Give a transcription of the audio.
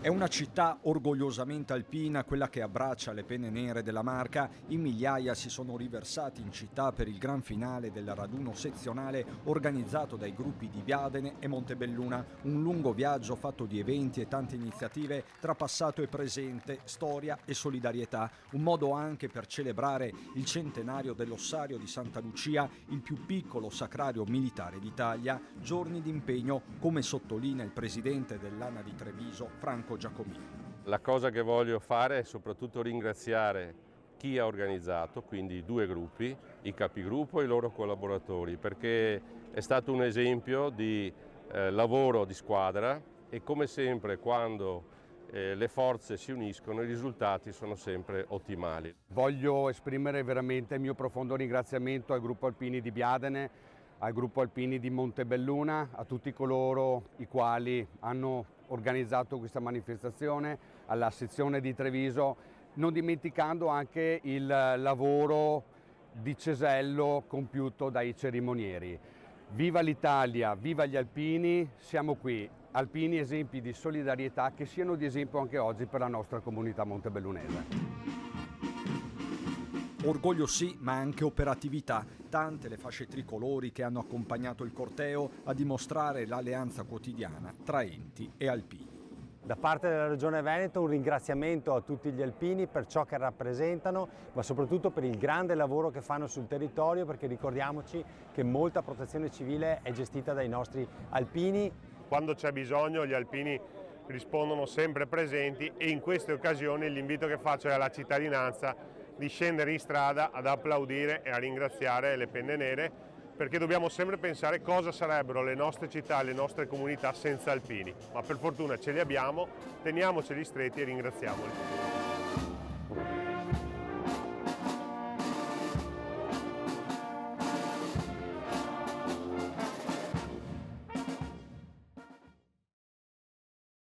È una città orgogliosamente alpina, quella che abbraccia le penne nere della Marca. In migliaia si sono riversati in città per il gran finale del raduno sezionale organizzato dai gruppi di Biadene e Montebelluna. Un lungo viaggio fatto di eventi e tante iniziative tra passato e presente, storia e solidarietà. Un modo anche per celebrare il centenario dell'ossario di Santa Lucia, il più piccolo sacrario militare d'Italia. Giorni di impegno, come sottolinea il presidente dell'ANA di Treviso, Franco Giacomini. La cosa che voglio fare è soprattutto ringraziare chi ha organizzato, quindi i due gruppi, i capigruppo e i loro collaboratori, perché è stato un esempio di lavoro di squadra e come sempre quando le forze si uniscono i risultati sono sempre ottimali. Voglio esprimere veramente il mio profondo ringraziamento al gruppo Alpini di Biadene, al gruppo Alpini di Montebelluna, a tutti coloro i quali hanno organizzato questa manifestazione, alla sezione di Treviso, non dimenticando anche il lavoro di cesello compiuto dai cerimonieri. Viva l'Italia, viva gli alpini, siamo qui. Alpini esempi di solidarietà che siano di esempio anche oggi per la nostra comunità montebellunese. Orgoglio sì, ma anche operatività. Tante le fasce tricolori che hanno accompagnato il corteo a dimostrare l'alleanza quotidiana tra enti e alpini. Da parte della Regione Veneto un ringraziamento a tutti gli alpini per ciò che rappresentano, ma soprattutto per il grande lavoro che fanno sul territorio, perché ricordiamoci che molta protezione civile è gestita dai nostri alpini. Quando c'è bisogno gli alpini rispondono sempre presenti e in queste occasioni l'invito che faccio è alla cittadinanza di scendere in strada ad applaudire e a ringraziare le penne nere, perché dobbiamo sempre pensare cosa sarebbero le nostre città, le nostre comunità senza alpini, ma per fortuna ce li abbiamo, teniamoceli stretti e ringraziamoli.